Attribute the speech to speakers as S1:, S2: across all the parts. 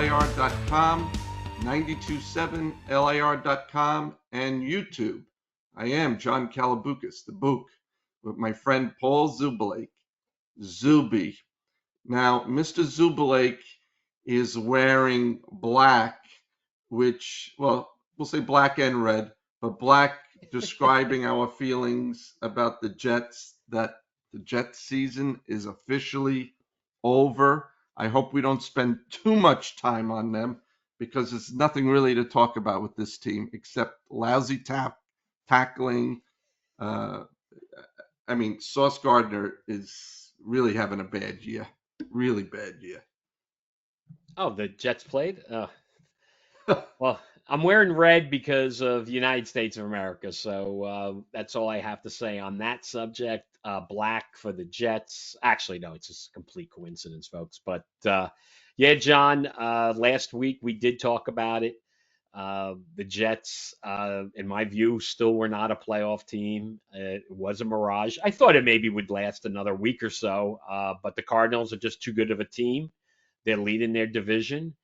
S1: LIR.com, 927LIR.com, and YouTube. I am John Kalaboukas, the Bouk, with my friend Paul Zubulake, Zoobie. Now, Mr. Zubulake is wearing black, which, well, we'll say black and red, but black describing our feelings about the Jets, that the Jets season is officially over. I hope we don't spend too much time on them because there's nothing really to talk about with this team except lousy tackling. Sauce Gardner is really having a bad year, really bad year.
S2: Oh, the Jets played? Well, I'm wearing red because of the United States of America, so that's all I have to say on that subject. Black for the Jets. Actually, no, it's just a complete coincidence, folks. But yeah, John, last week we did talk about it. The Jets, in my view, still were not a playoff team. It was a mirage. I thought it maybe would last another week or so, but the Cardinals are just too good of a team. They're leading their division.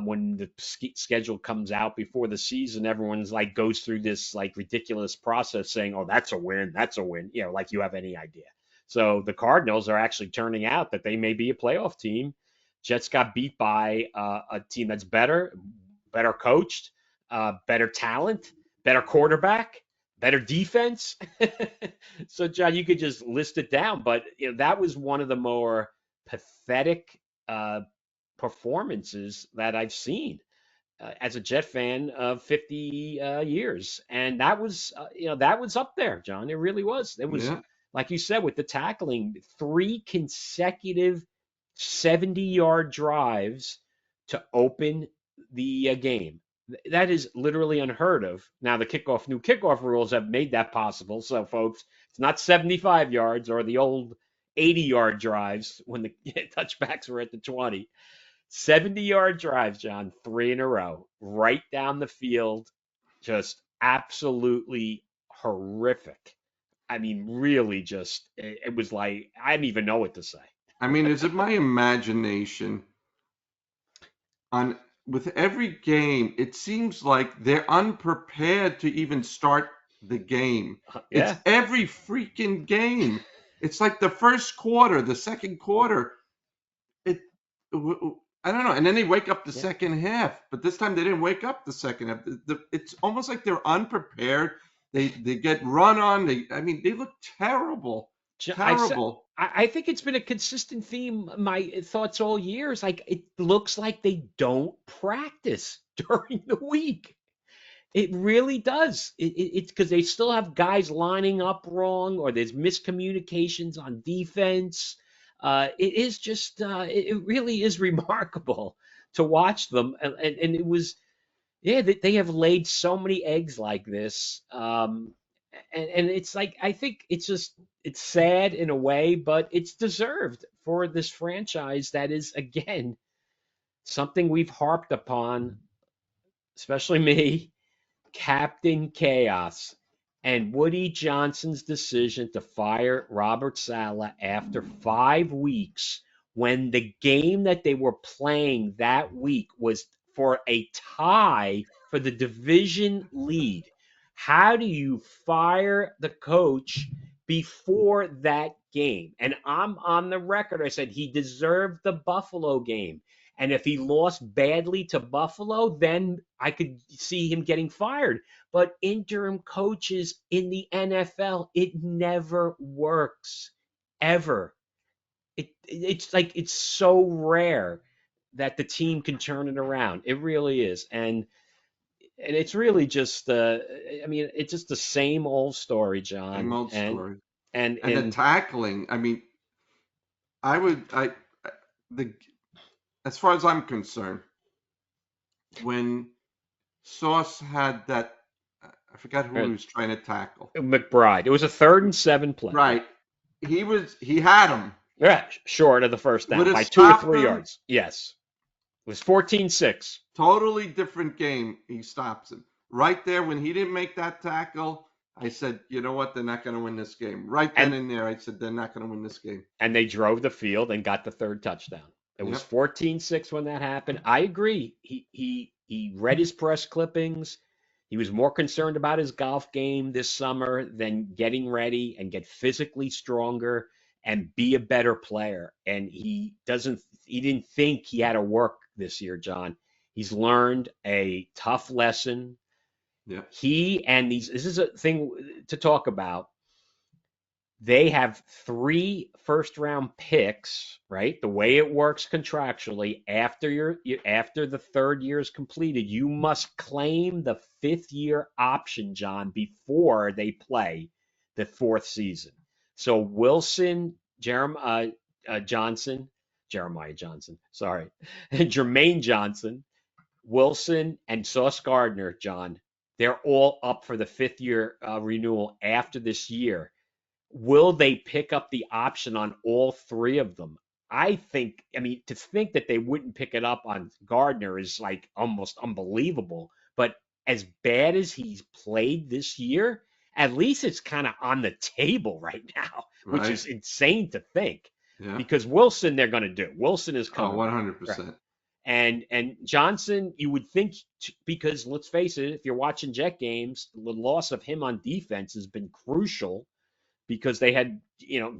S2: When the schedule comes out before the season, everyone's like goes through this like ridiculous process saying, "Oh, that's a win, that's a win," like you have any idea. So the Cardinals are actually turning out that they may be a playoff team. Jets got beat by a team that's better coached, better talent, better quarterback, better defense. So, John, you could just list it down, but that was one of the more pathetic performances that I've seen as a Jet fan of 50 years, and that was up there, John. It really was. It was
S1: Yeah.
S2: like you said with the tackling, 3 consecutive 70-yard drives to open the game. That is literally unheard of. Now, the new kickoff rules have made that possible. So, folks, it's not 75 yards or the old 80-yard drives when the touchbacks were at the 20. 70-yard drives, John, 3 in a row, right down the field, just absolutely horrific. I mean, really just, it was like, I didn't even know what to say.
S1: Is it my imagination on with every game, it seems like they're unprepared to even start the game. It's
S2: Yeah.
S1: every freaking game. It's like the first quarter, the second quarter. It, I don't know. And then they wake up the
S2: Yeah.
S1: second half, but this time they didn't wake up the second half. It's almost like they're unprepared. They get run on. They look terrible,
S2: I said,
S1: terrible.
S2: I think it's been a consistent theme. My thoughts all year is like it looks like they don't practice during the week. It really does. It's because they still have guys lining up wrong, or there's miscommunications on defense. It is just, it really is remarkable to watch them, and it was, yeah, they have laid so many eggs like this, and it's like I think it's sad in a way, but it's deserved for this franchise that is again something we've harped upon, especially me, Captain Chaos, and Woody Johnson's decision to fire Robert Saleh after 5 weeks when the game that they were playing that week was for a tie for the division lead. How do you fire the coach before that game? And I'm on the record. I said he deserved the Buffalo game. And if he lost badly to Buffalo, then I could see him getting fired. But interim coaches in the NFL, it never works, ever. It's like it's so rare that the team can turn it around. It really is, and it's really just it's just the same old story,
S1: Same
S2: John.
S1: old
S2: And
S1: story.
S2: and
S1: And the
S2: and
S1: tackling. I would the as far as I'm concerned, when Sauce had that, I forgot who he was trying to tackle.
S2: McBride. It was a 3rd and 7 play. Yeah.
S1: Right. He had him.
S2: Yeah, short of the first
S1: Would
S2: down
S1: have
S2: by 2 or
S1: stopped
S2: 3
S1: him.
S2: yards. Yes. It was 14-6.
S1: Totally different game. He stops him. Right there, when he didn't make that tackle, I said, you know what? They're not going to win this game. Right then
S2: And
S1: and there, I said, they're not going to win this game.
S2: and they drove the field and got the 3rd touchdown. It was
S1: Yep.
S2: 14-6 when that happened. I agree. He read his press clippings. He was more concerned about his golf game this summer than getting ready and get physically stronger and be a better player. And he didn't think he had to work this year, John. He's learned a tough lesson.
S1: Yep.
S2: This is a thing to talk about. They have 3 first-round picks, right? The way it works contractually, after the third year is completed, you must claim the fifth-year option, John, before they play the fourth season. So Wilson, Jeremiah Johnson, sorry, Jermaine Johnson, Wilson, and Sauce Gardner, John, they're all up for the fifth-year renewal after this year. Will they pick up the option on all three of them? I mean, to think that they wouldn't pick it up on Gardner is like almost unbelievable. But as bad as he's played this year, at least it's kind of on the table right now, which
S1: Right.
S2: is insane to think.
S1: Yeah.
S2: Because Wilson, they're going to do. Wilson is
S1: Oh,
S2: coming back. Right.
S1: 100%.
S2: And Johnson, you would think, because let's face it, if you're watching Jet games, the loss of him on defense has been crucial because they had,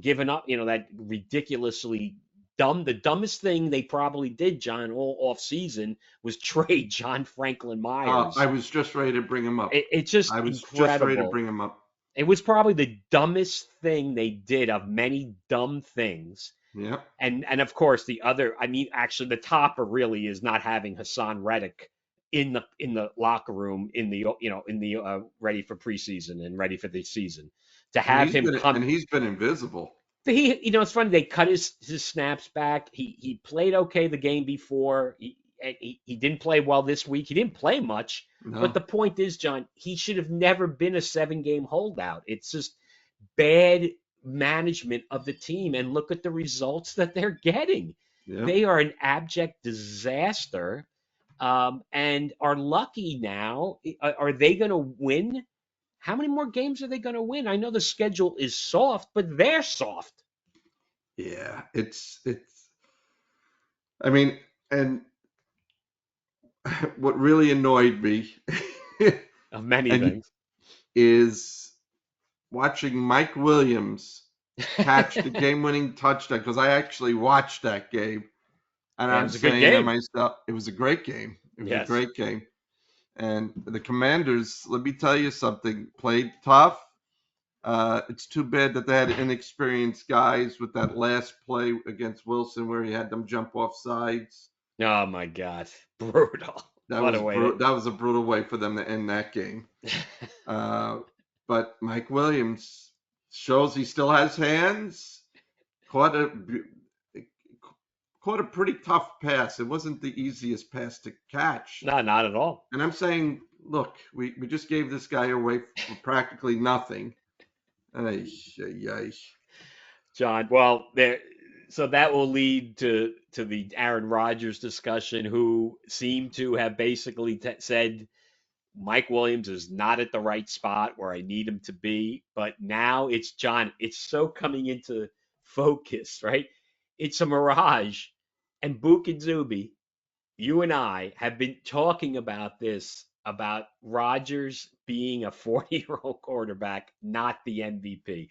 S2: given up, that ridiculously the dumbest thing they probably did, John, all off season was trade John Franklin
S1: I
S2: Myers.
S1: was just ready to bring him up.
S2: It's just
S1: I was just ready to
S2: incredible.
S1: bring him up.
S2: It was probably the dumbest thing they did of many dumb things.
S1: Yep.
S2: And of course the other, I mean, actually the topper really is not having Hassan Reddick in the locker room ready for preseason and ready for the season to
S1: And
S2: have him come.
S1: he's been invisible.
S2: It's funny. They cut his snaps back. He played okay the game before. He didn't play well this week. He didn't play much. But
S1: No.
S2: the point is, John, he should have never been a 7-game holdout. It's just bad management of the team. And look at the results that they're getting.
S1: Yep.
S2: They are an abject disaster, and are lucky now. Are they going to win? How many more games are they going to win? I know the schedule is soft, but they're soft.
S1: Yeah. It's. I mean, and what really annoyed me
S2: Of many
S1: and
S2: things.
S1: is watching Mike Williams catch the game-winning touchdown because I actually watched that game, and
S2: Yeah, it
S1: I'm
S2: was a good
S1: saying to
S2: game.
S1: myself, it was a great game. It was a
S2: Yes.
S1: great game. And the Commanders, let me tell you something, played tough. It's too bad that they had inexperienced guys with that last play against Wilson where he had them jump off sides.
S2: Oh my God, brutal! What a way
S1: That was a brutal way for them to end that game. But Mike Williams shows he still has hands. Caught a pretty tough pass. It wasn't the easiest pass to catch.
S2: No, not at all.
S1: And I'm saying, look, we just gave this guy away for practically nothing. Ay, ay, ay.
S2: John. Well, so that will lead to the Aaron Rodgers discussion, who seemed to have basically said Mike Williams is not at the right spot where I need him to be. But now it's John. It's so coming into focus, right? It's a mirage, and Bouk and Zoobie, you and I have been talking about this, about Rodgers being a 40-year-old quarterback, not the MVP.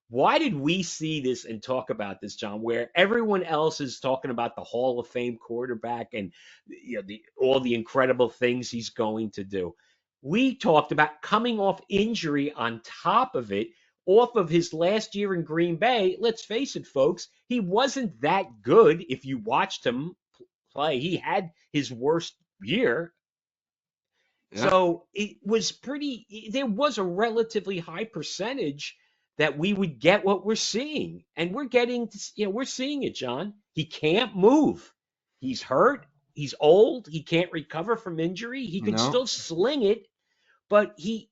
S2: Why did we see this and talk about this, John, where everyone else is talking about the Hall of Fame quarterback and all the incredible things he's going to do? We talked about coming off injury on top of it, off of his last year in Green Bay. Let's face it, folks, he wasn't that good if you watched him play. He had his worst year.
S1: Yeah.
S2: So there was a relatively high percentage that we would get what we're seeing. And we're seeing it, John. He can't move. He's hurt. He's old. He can't recover from injury. He could
S1: No.
S2: still sling it, but he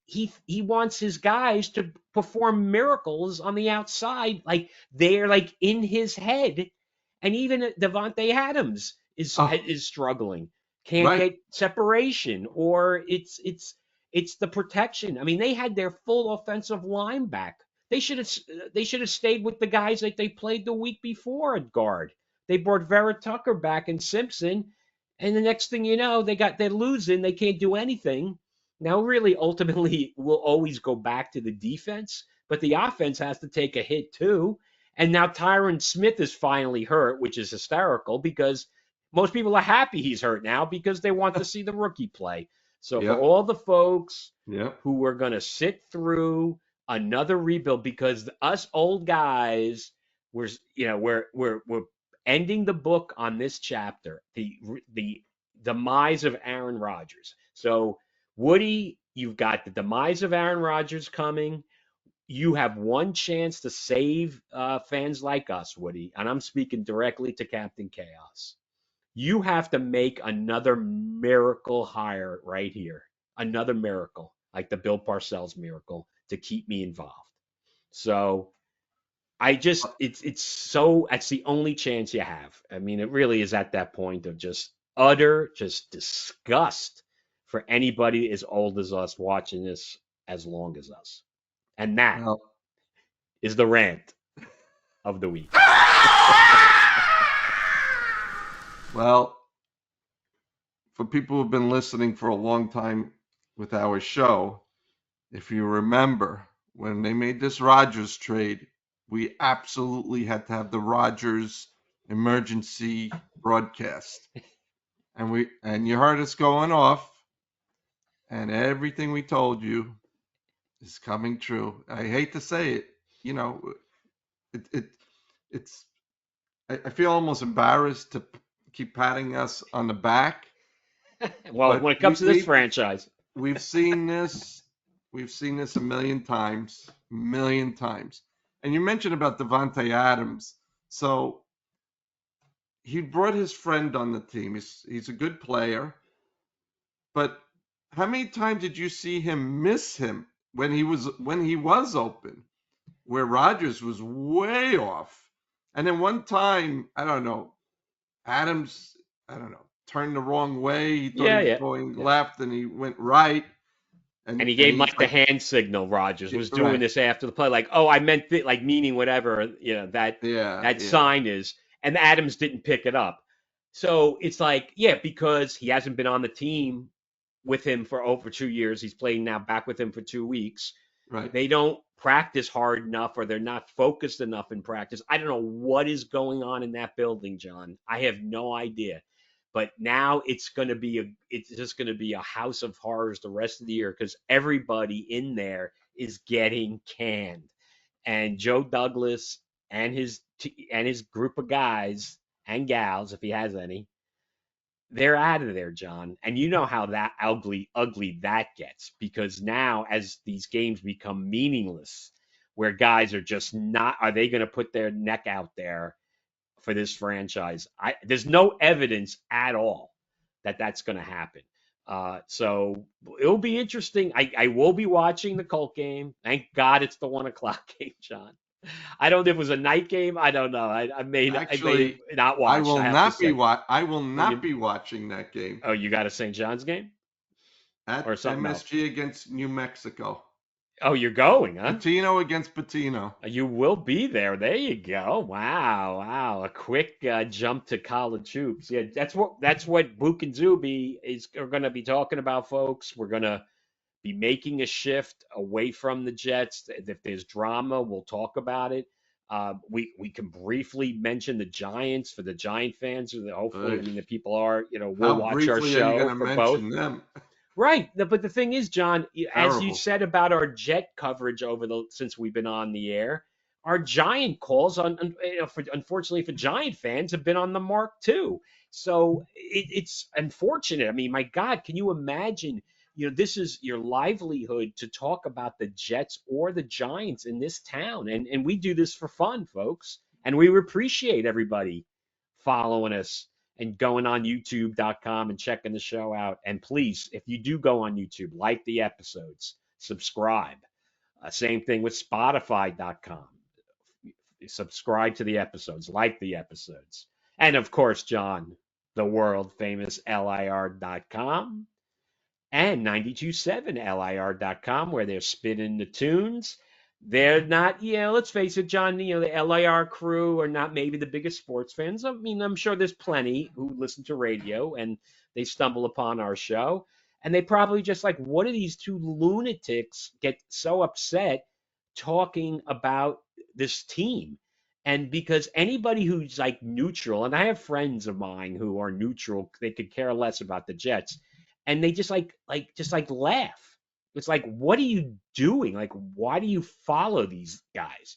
S2: wants his guys to perform miracles on the outside, like they're like in his head. And even Devontae Adams is struggling, can't
S1: Right.
S2: get separation, or it's the protection. I mean, they had their full offensive line back. They should have stayed with the guys that they played the week before at guard. They brought Vera Tucker back and Simpson, and the next thing you know, they're losing. They can't do anything. Now, really, ultimately, we'll always go back to the defense, but the offense has to take a hit too. And now Tyron Smith is finally hurt, which is hysterical because most people are happy he's hurt now because they want to see the rookie play. So for
S1: Yep.
S2: all the folks
S1: Yep.
S2: who are going to sit through another rebuild because us old guys we're ending the book on this chapter, the demise of Aaron Rodgers. So Woody, you've got the demise of Aaron Rodgers coming. You have one chance to save fans like us, Woody, and I'm speaking directly to Captain Chaos. You have to make another miracle hire right here, another miracle, like the Bill Parcells miracle, to keep me involved. So that's the only chance you have. I mean, it really is at that point of just utter just disgust for anybody as old as us watching this as long as us. And that
S1: Well,
S2: is the rant of the week.
S1: well, for people who've been listening for a long time with our show, if you remember when they made this Rodgers trade, we absolutely had to have the Rodgers emergency broadcast. And you heard us going off, and everything we told you is coming true. I hate to say it, you know, it, it it's I feel almost embarrassed to keep patting us on the back,
S2: Well,
S1: but
S2: when it comes to this franchise,
S1: we've seen this a million times. And you mentioned about Devontae Adams, so he brought his friend on the team. He's a good player, but how many times did you see him miss him when he was open, where Rodgers was way off? And then one time, I don't know, Adams, I don't know, turned the wrong way. He thought he
S2: yeah,
S1: was
S2: yeah,
S1: going
S2: yeah.
S1: left, and he went right,
S2: And he
S1: and
S2: gave him
S1: he's
S2: like the
S1: like,
S2: hand signal. Rogers
S1: yeah,
S2: was doing
S1: right,
S2: this after the play, like, "Oh, I meant like meaning whatever that
S1: yeah,
S2: that
S1: yeah,
S2: sign is." And Adams didn't pick it up. So it's like, yeah, because he hasn't been on the team with him for over 2 years. He's playing now back with him for 2 weeks.
S1: right.
S2: They don't practice hard enough, or they're not focused enough in practice. I don't know what is going on in that building, John. I have no idea. But now it's just going to be a house of horrors the rest of the year because everybody in there is getting canned. And Joe Douglas and his group of guys and gals, if he has any, they're out of there, John. And you know how that ugly that gets because now as these games become meaningless, where guys are just not, are they going to put their neck out there for this franchise? There's no evidence at all that that's going to happen. So it'll be interesting. I will be watching the Colt game. Thank God it's the 1 o'clock game, John. I don't know if it was a night game. I don't know. I may have
S1: Actually,
S2: not watched. I have to say.
S1: I will
S2: Oh,
S1: not be watching that game
S2: you got a St. John's game or
S1: at
S2: something else?
S1: MSG against New Mexico.
S2: Oh, you're going, huh?
S1: Patino against Patino.
S2: You will be there. There you go. Wow, wow. A quick jump to college hoops. Yeah, that's what Bouk and Zoobie are going to be talking about, folks. We're going to be making a shift away from the Jets. If there's drama, we'll talk about it. We can briefly mention the Giants for the Giant fans. Hopefully, I
S1: Ugh.
S2: mean, the people are, we'll
S1: How
S2: watch our
S1: briefly are you going
S2: show
S1: to
S2: for both.
S1: mention them?
S2: Right. But the thing is, John, as you
S1: Terrible.
S2: said about our Jet coverage since we've been on the air, our Giant calls unfortunately for Giant fans have been on the mark too. So it's unfortunate. I mean, my God, can you imagine? This is your livelihood to talk about the Jets or the Giants in this town, and we do this for fun, folks, and we appreciate everybody following us and going on youtube.com and checking the show out. And please, if you do go on YouTube, like the episodes, subscribe. Same thing with Spotify.com. Subscribe to the episodes, like the episodes. And of course, John, the world famous LIR.com and 927LIR.com, where they're spinning the tunes. They're not, let's face it, John, the LIR crew are not maybe the biggest sports fans. I mean, I'm sure there's plenty who listen to radio and they stumble upon our show. And they probably just like, what do these two lunatics get so upset talking about this team? And because anybody who's like neutral, and I have friends of mine who are neutral, they could care less about the Jets, and they just like laugh. It's like, what are you doing? Like, why do you follow these guys?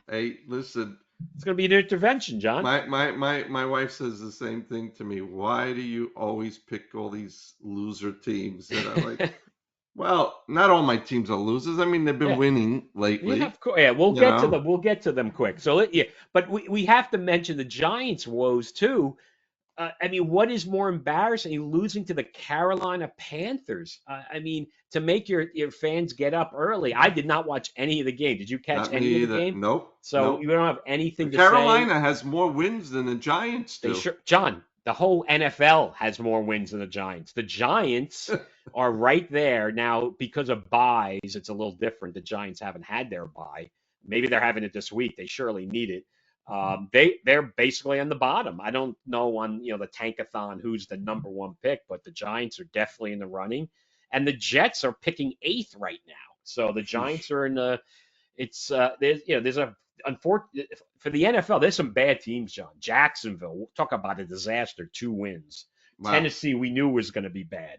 S1: Hey, listen,
S2: It's going to be an intervention, John.
S1: my wife says the same thing to me. Why do you always pick all these loser teams? And I'm like, well, not all my teams are losers. I mean, they've been
S2: Yeah.
S1: winning
S2: Yeah,
S1: lately,
S2: of course. Yeah, we'll
S1: you
S2: get to
S1: know.
S2: them. We'll get to them quick. So, yeah, but we have to mention the Giants' woes too. I mean, what is more embarrassing? Losing to the Carolina Panthers. I mean, to make your fans get up early. I did not watch any of the game. Did you catch
S1: Not
S2: any of
S1: me
S2: the
S1: either.
S2: game?
S1: Nope,
S2: So you
S1: nope.
S2: don't have anything to say.
S1: Carolina has more wins than the Giants
S2: They
S1: do.
S2: sure, John, the whole NFL has more wins than the Giants. The Giants are right there now because of buys. It's a little different. The Giants haven't had their buy. Maybe they're having it this week. They surely need it. They're basically on the bottom. I don't know on the tankathon who's the number one pick, but the Giants are definitely in the running, and the Jets are picking eighth right now. So the Giants
S1: Sheesh.
S2: are in the it's there's a unfortunate for the NFL. There's some bad teams, John. Jacksonville, we'll talk about a disaster, 2 wins.
S1: Wow.
S2: Tennessee, we knew was going to be bad.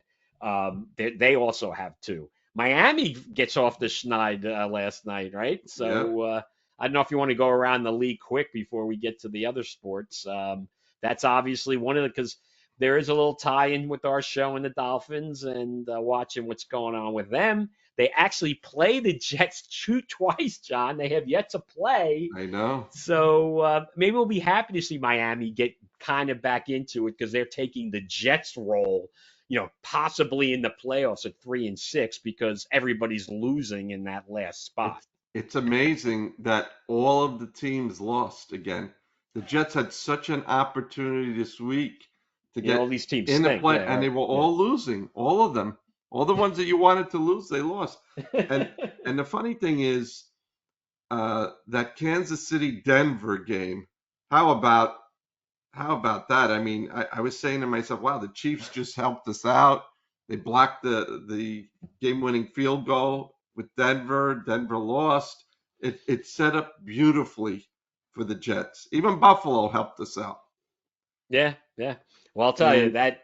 S2: They also have two. Miami gets off the schneid last night, right?
S1: Yep.
S2: So I don't know if you want to go around the league quick before we get to the other sports. That's obviously one of the because there is a little tie-in with our show and the Dolphins and watching what's going on with them. They actually play the Jets twice, John. They have yet to play.
S1: I know.
S2: So maybe we'll be happy to see Miami get kind of back into it because they're taking the Jets role, possibly in the playoffs at 3-6 because everybody's losing in that last spot.
S1: It's amazing that all of the teams lost again. The Jets had such an opportunity this week to
S2: All
S1: get
S2: these teams
S1: in the
S2: stink.
S1: play,
S2: Yeah,
S1: and they
S2: right.
S1: were
S2: Yeah.
S1: all losing, all of them. All the ones that you wanted to lose, they lost. And and the funny thing is, that Kansas City Denver game. How about how about that? I mean, I was saying to myself, wow, the Chiefs just helped us out. They blocked the game-winning field goal with Denver. Denver lost. It set up beautifully for the Jets. Even Buffalo helped us out.
S2: Yeah, yeah. Well, I'll tell you
S1: And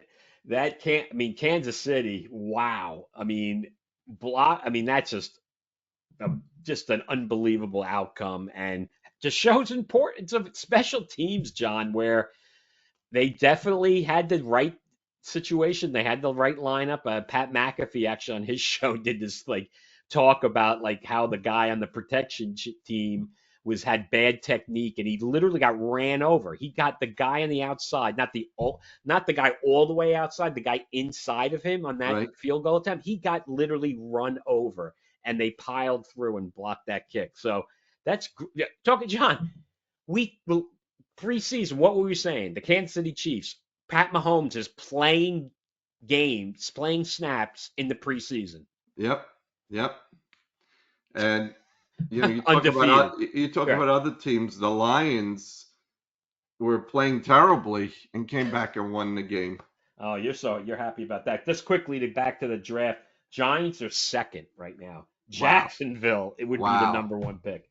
S2: that can't. I mean, Kansas City. Wow. I mean, block. I mean, that's just an unbelievable outcome, and just shows importance of special teams, John. Where they definitely had the right situation. They had the right lineup. Pat McAfee actually on his show did this like talk about like how the guy on the protection team was had bad technique and he literally got ran over. He got the guy on the outside, not the guy all the way outside, the guy inside of him on that
S1: right,
S2: field goal attempt. He got literally run over and they piled through and blocked that kick. So that's talking John. We preseason, what were we saying? The Kansas City Chiefs. Pat Mahomes is playing games, playing snaps in the preseason.
S1: yep, yep. And
S2: Undefeated.
S1: you talk
S2: Right.
S1: about other teams. The Lions were playing terribly and came back and won the game.
S2: Oh, you're happy about that. Just quickly to back to the draft. Giants are second right now.
S1: Wow,
S2: Jacksonville, it would be the
S1: wow.
S2: number one pick.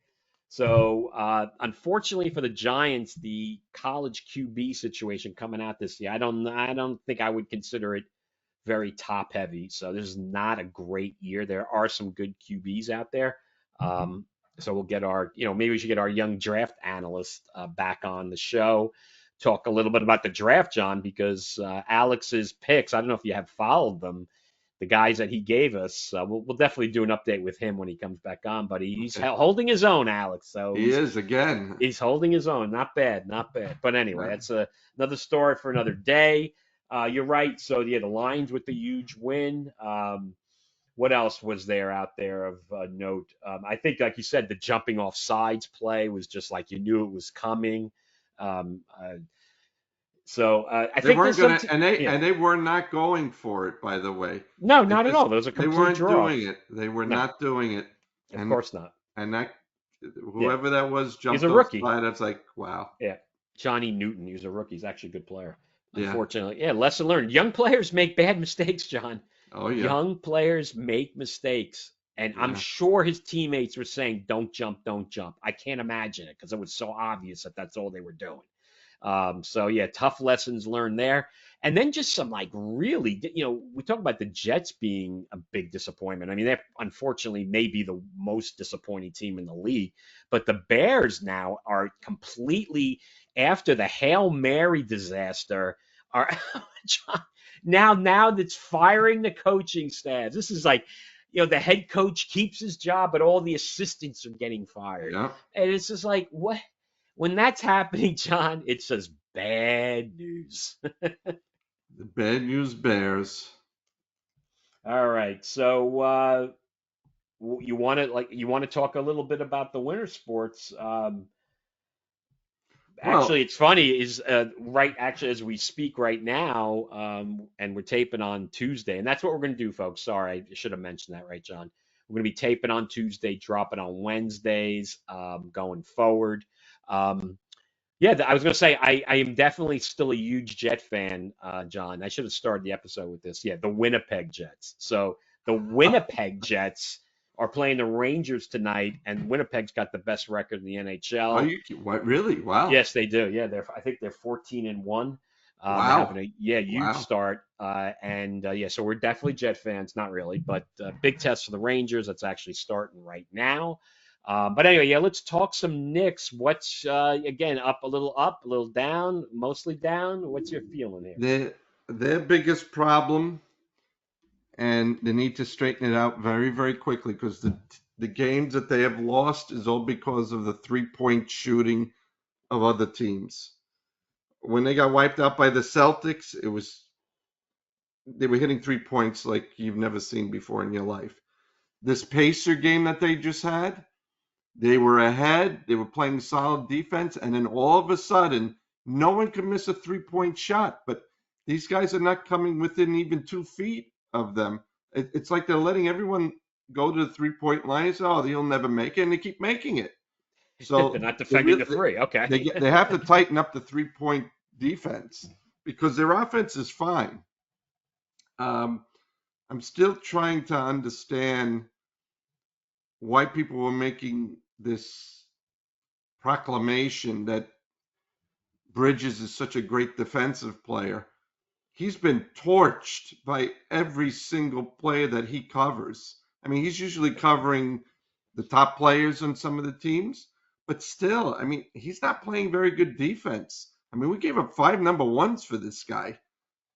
S2: So, unfortunately for the Giants, the college QB situation coming out this year, I don't think I would consider it very top heavy. So this is not a great year. There are some good QBs out there. Um, so we'll get maybe we should get our young draft analyst back on the show, talk a little bit about the draft, John, because Alex's picks, I don't know if you have followed them, the guys that he gave us. We'll definitely do an update with him when he comes back on, but he's
S1: Okay.
S2: holding his own, Alex. So
S1: He
S2: he's
S1: is again.
S2: He's holding his own. Not bad, not bad. But anyway,
S1: Yeah.
S2: that's another story for another day. You're right. So yeah, the Lions with the huge win. What else was there out there of note? I think, like you said, the jumping off sides play was just like you knew it was coming. Um, uh, So I
S1: They
S2: think
S1: weren't
S2: there's some,
S1: gonna, and they
S2: yeah.
S1: and they were not going for it. By the way,
S2: No,
S1: they
S2: not at
S1: just
S2: all. There was a
S1: they
S2: complete
S1: weren't
S2: draw.
S1: doing it. They were
S2: No,
S1: not doing it,
S2: of
S1: and
S2: course not.
S1: and that
S2: Yeah,
S1: whoever that was
S2: he's
S1: jumped
S2: a
S1: off
S2: rookie.
S1: the side. I was like, wow,
S2: Yeah, Johnny Newton. He's a rookie. He's actually a good player.
S1: yeah,
S2: Unfortunately, yeah. Lesson learned. Young players make bad mistakes, John.
S1: oh yeah,
S2: Young players make mistakes. And I'm
S1: yeah.
S2: sure his teammates were saying, don't jump, don't jump. I can't imagine it because it was so obvious that that's all they were doing. So yeah, tough lessons learned there. And then just some like really, we talk about the Jets being a big disappointment. I mean, they're unfortunately maybe the most disappointing team in the league, but the Bears now are completely after the Hail Mary disaster are now that's firing the coaching staff. This is like, the head coach keeps his job, but all the assistants are getting fired.
S1: Yeah,
S2: And it's just like, what? When that's happening, John, it's just bad news.
S1: the bad news bears.
S2: All right. So you want to talk a little bit about the winter sports. Actually,
S1: Well,
S2: it's funny is right actually as we speak right now, and we're taping on Tuesday, and that's what we're going to do, folks. Sorry, I should have mentioned that, right, John? We're going to be taping on Tuesday, dropping on Wednesdays, going forward. Um, Yeah, I was going to say I am definitely still a huge Jet fan, John. I should have started the episode with this. Yeah, the Winnipeg Jets. So the Winnipeg Jets are playing the Rangers tonight, and Winnipeg's got the best record in the
S1: are
S2: NHL.
S1: you what really? Wow,
S2: Yes, they do. Yeah, I think they're 14-1. They're having
S1: wow,
S2: a huge
S1: wow.
S2: start, and yeah, so we're definitely Jet fans. Not really, but big test for the Rangers. That's actually starting right now. But anyway, yeah, let's talk some Knicks. What's again up, a little down, mostly down. What's your feeling here?
S1: Their biggest problem, and they need to straighten it out very, very quickly because the games that they have lost is all because of the 3-point shooting of other teams. When they got wiped out by the Celtics, they were hitting 3 points like you've never seen before in your life. This Pacer game that they just had, they were ahead, they were playing solid defense, and then all of a sudden, no one could miss a 3-point shot. But these guys are not coming within even 2 feet of them. It's like they're letting everyone go to the 3-point line and say, oh, they'll never make it, and they keep making it.
S2: They're
S1: So
S2: not
S1: they
S2: defending
S1: really,
S2: the three. Okay.
S1: they have to tighten up the 3-point defense because their offense is fine. Um, I'm still trying to understand why people were making this proclamation that Bridges is such a great defensive player. He's been torched by every single player that he covers. I mean, he's usually covering the top players on some of the teams, but still, I mean, he's not playing very good defense. I mean, we gave up 5 number 1s for this guy.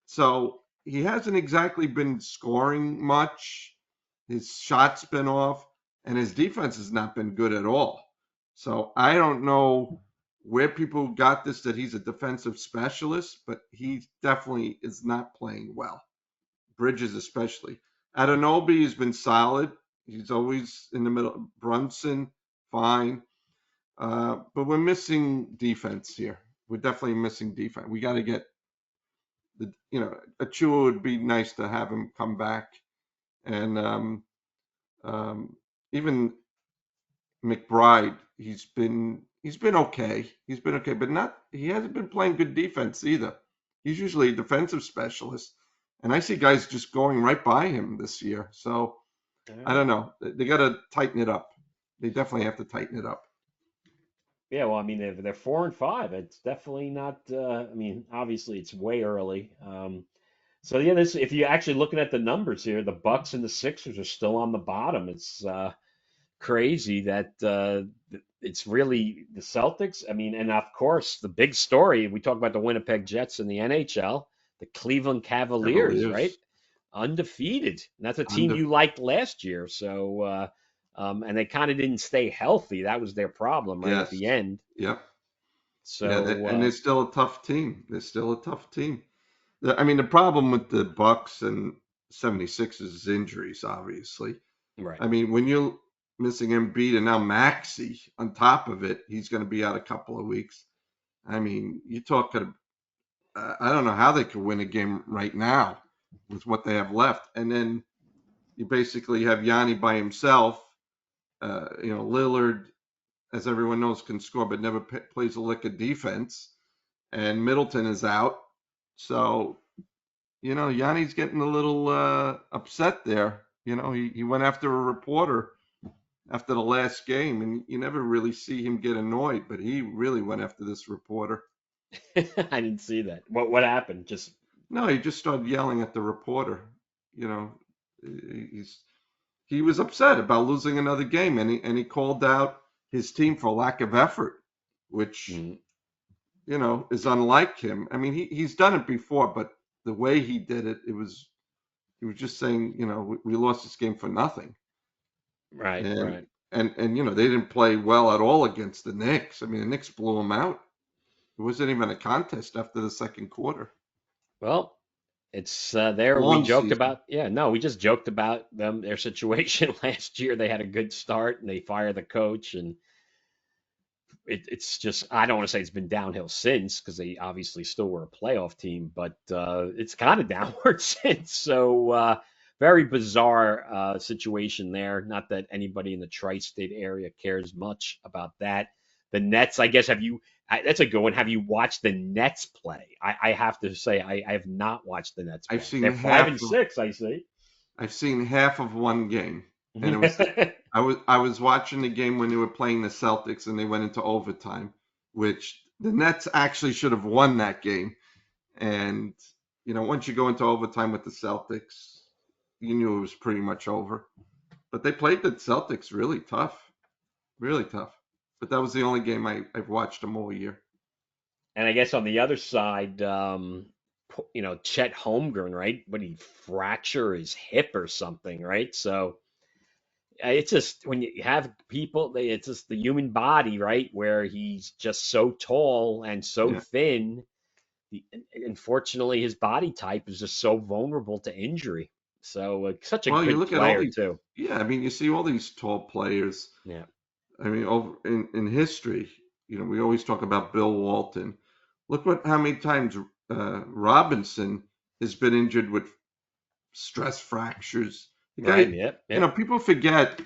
S1: So he hasn't exactly been scoring much. His shot's been off, and his defense has not been good at all. So I don't know where people got this that he's a defensive specialist, but he definitely is not playing well. Bridges especially. Adenobi has been solid. He's always in the middle. Brunson, fine. But we're missing defense here. We're definitely missing defense. We got to get Achua would be nice to have him come back, and um, even McBride, he's been okay. He's been okay, but not he hasn't been playing good defense either. He's usually a defensive specialist, and I see guys just going right by him this year. So
S2: All
S1: I
S2: right.
S1: don't know. They got to tighten it up. They definitely have to tighten it up.
S2: Yeah, well, I mean, they're 4-5. It's definitely not. I mean, obviously, it's way early. So yeah, this if you're actually looking at the numbers here, the Bucks and the Sixers are still on the bottom. It's crazy that it's really the Celtics. I mean, and of course, the big story we talk about the Winnipeg Jets in the NHL, the Cleveland Cavaliers, right?
S1: Cavaliers
S2: Undefeated. And that's a team
S1: under
S2: you liked last year. So and they kind of didn't stay healthy. That was their problem right at
S1: yes,
S2: the end.
S1: yep, yeah,
S2: So
S1: and they're still a tough team. They're still a tough team. I mean, the problem with the Bucks and 76 is injuries, obviously.
S2: right.
S1: I mean, when you're missing Embiid and now Maxey on top of it, he's going to be out a couple of weeks. I mean, you're talking I don't know how they could win a game right now with what they have left. And then you basically have Yanni by himself. Lillard, as everyone knows, can score but never plays a lick of defense. And Middleton is out. So, Yanni's getting a little upset there. He went after a reporter after the last game, and you never really see him get annoyed, but he really went after this reporter.
S2: I didn't see that. What happened? Just
S1: No, he just started yelling at the reporter. You know, he's he was upset about losing another game, and he called out his team for lack of effort, which
S2: mm,
S1: is unlike him. I mean, he's done it before, but the way he did it, he was just saying, we lost this game for nothing,
S2: right,
S1: and
S2: right.
S1: they didn't play well at all against the Knicks. I mean, the Knicks blew them out. It wasn't even a contest after the second quarter.
S2: Well, it's there. We
S1: Long
S2: joked
S1: season.
S2: about, yeah, no, we just joked about their situation last year. They had a good start and they fired the coach, and it's just, I don't want to say it's been downhill since because they obviously still were a playoff team, but it's kind of downward since. So very bizarre situation there. Not that anybody in the tri-state area cares much about that. The Nets, I guess, that's a good one. Have you watched the Nets play? I have to say I have not watched the Nets
S1: I've
S2: play.
S1: seen
S2: They're five
S1: half
S2: and
S1: of
S2: six, I see.
S1: I've seen half of one game, and it was I was watching the game when they were playing the Celtics, and they went into overtime, which the Nets actually should have won that game. And once you go into overtime with the Celtics, you knew it was pretty much over. But they played the Celtics really tough, really tough. But that was the only game I've watched them all year.
S2: And I guess on the other side, Chet Holmgren, right? When he fracture his hip or something, right? So it's just when you have people, it's just the human body, right? Where he's just so tall and so
S1: Yeah.
S2: thin. Unfortunately, his body type is just so vulnerable to injury. So such a
S1: Well, you
S2: good
S1: look at all
S2: player
S1: these.
S2: too.
S1: Yeah, I mean, you see all these tall players.
S2: Yeah.
S1: I mean, over in history, we always talk about Bill Walton. Look how many times Robinson has been injured with stress fractures. The
S2: Right.
S1: guy,
S2: Yep. Yep.
S1: people forget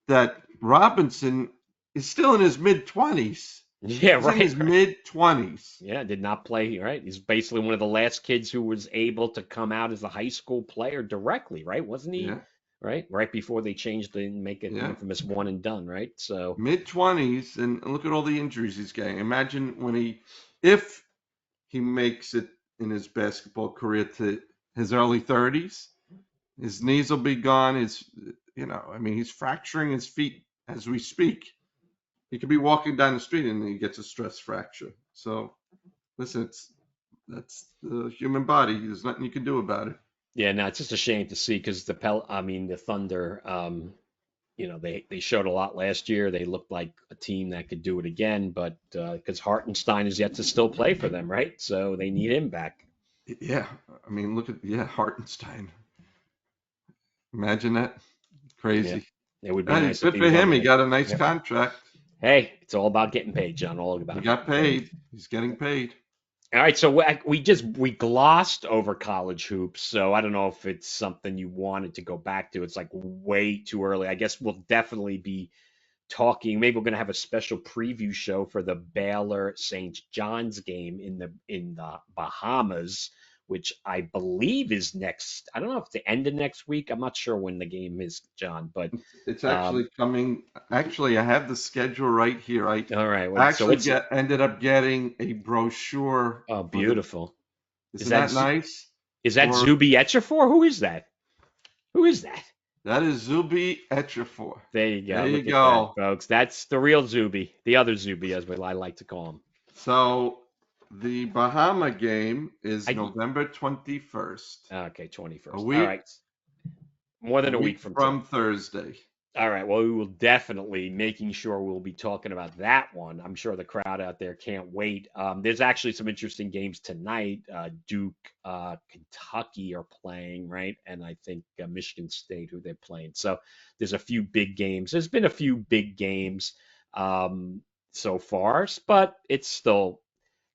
S1: that Robinson is still in his mid 20s.
S2: Yeah.
S1: He's in
S2: Right.
S1: his
S2: Right.
S1: mid 20s.
S2: Yeah, did not play, right? He's basically one of the last kids who was able to come out as a high school player directly, right? Wasn't he?
S1: Yeah,
S2: Right? Right before they changed it and make it the
S1: yeah,
S2: infamous one and done, right? So,
S1: mid 20s, and look at all the injuries he's getting. Imagine if he makes it in his basketball career to his early 30s, his knees will be gone. I mean, he's fracturing his feet as we speak. He could be walking down the street and he gets a stress fracture. So, listen, that's the human body. There's nothing you can do about it.
S2: yeah, no, it's just a shame to see because the Thunder, they showed a lot last year. They looked like a team that could do it again, but because Hartenstein is yet to still play for them, right? So they need him back.
S1: Yeah, I mean, look at Hartenstein. Imagine that,
S2: Yeah,
S1: crazy.
S2: it would be
S1: Hey,
S2: nice if
S1: good
S2: he
S1: for
S2: was on
S1: him.
S2: the
S1: He
S2: Knicks.
S1: got a nice
S2: Yep.
S1: contract.
S2: Hey, it's all about getting paid, John. All
S1: He
S2: about
S1: got
S2: getting paid.
S1: paid. He's getting paid.
S2: All right, so we glossed over college hoops, so I don't know if it's something you wanted to go back to. It's like way too early. I guess we'll definitely be talking. Maybe we're going to have a special preview show for the Baylor St. John's game in the Bahamas, which I believe is next. I don't know if it's the end of next week. I'm not sure when the game is, John, but
S1: It's
S2: um,
S1: actually coming. Actually, I have the schedule right here. I
S2: all right. So
S1: actually
S2: what's
S1: get ended up getting a brochure
S2: oh,
S1: for the.
S2: beautiful. Is
S1: Isn't
S2: that
S1: that nice?
S2: is that
S1: For
S2: Zuby Etchafor? Who is that? Who is that?
S1: that is Zuby Etchafor.
S2: There you
S1: There
S2: go.
S1: you
S2: Look at that,
S1: go.
S2: folks. That's the real Zuby, the other Zuby, as I like to call him.
S1: So the Bahama game is
S2: I
S1: November 21st,
S2: okay,
S1: a
S2: 21st. All
S1: week
S2: right, more
S1: a
S2: than a
S1: week
S2: week from today.
S1: from Thursday.
S2: All right. Well, we will definitely making sure we'll be talking about that one. I'm sure the crowd out there can't wait. There's actually some interesting games tonight. Duke, Kentucky are playing, right? And I think Michigan State, who they're playing. So there's a few big games. There's been a few big games um, so far, but it's still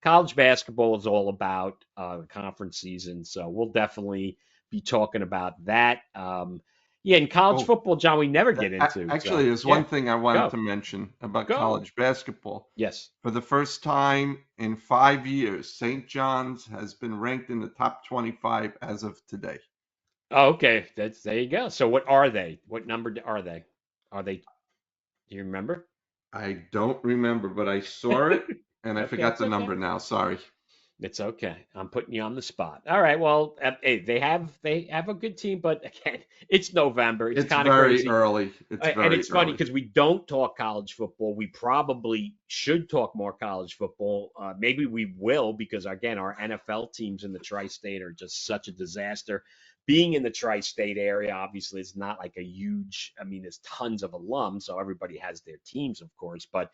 S2: college basketball is all about the conference season, so we'll definitely be talking about that. Yeah, in college
S1: Oh,
S2: football, John, we never get into.
S1: actually,
S2: So
S1: there's
S2: yeah,
S1: one thing I wanted
S2: go,
S1: to mention about
S2: go.
S1: college basketball.
S2: Yes.
S1: For the first time in 5 years, St. John's has been ranked in the top 25 as of today.
S2: Oh, okay. That's there you go. So what are they? What number are they? Are they? Do you remember?
S1: I don't remember, but I saw it and I
S2: Okay,
S1: forgot
S2: it's
S1: the
S2: okay.
S1: number now. Sorry.
S2: It's okay. I'm putting you on the spot. All right. Well, hey, they have a good team, but again, it's November. It's
S1: It's
S2: kind of
S1: very
S2: crazy.
S1: early. It's
S2: And
S1: very
S2: it's funny
S1: early.
S2: because we don't talk college football. We probably should talk more college football. Maybe we will because again, our NFL teams in the tri-state are just such a disaster. Being in the tri-state area, obviously, it's not like a huge. I mean, there's tons of alums, so everybody has their teams, of course, but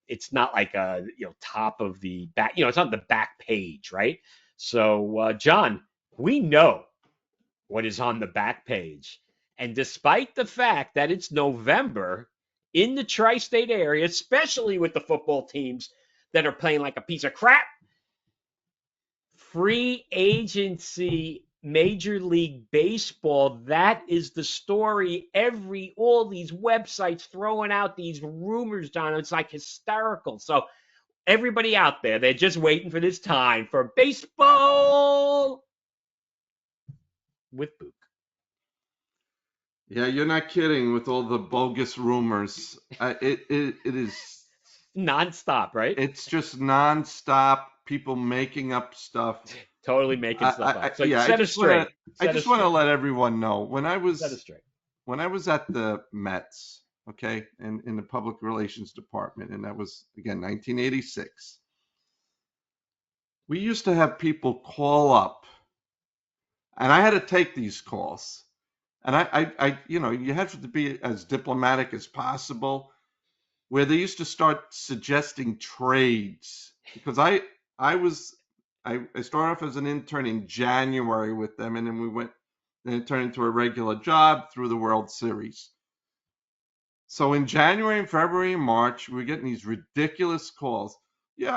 S2: it's not like a top of the back. It's on the back page, right? So, John, we know what is on the back page. And despite the fact that it's November in the tri state area, especially with the football teams that are playing like a piece of crap, free agency, Major League Baseball, that is the story. All these websites throwing out these rumors, John. It's like hysterical. So, everybody out there, they're just waiting for this time for baseball with Book.
S1: Yeah, you're not kidding with all the bogus rumors. It is.
S2: Nonstop, right?
S1: It's just nonstop. People making up stuff.
S2: Totally making stuff up. So
S1: Yeah.
S2: set us straight.
S1: I
S2: Set us
S1: just want to
S2: straight.
S1: let everyone know
S2: Set us straight.
S1: when I was at the Mets, okay, in the public relations department, and that was again 1986. We used to have people call up, and I had to take these calls. And you have to be as diplomatic as possible. Where they used to start suggesting trades because I was I started off as an intern in January with them, and then it turned into a regular job through the World Series. So in January and February and March, we were getting these ridiculous calls. Yeah,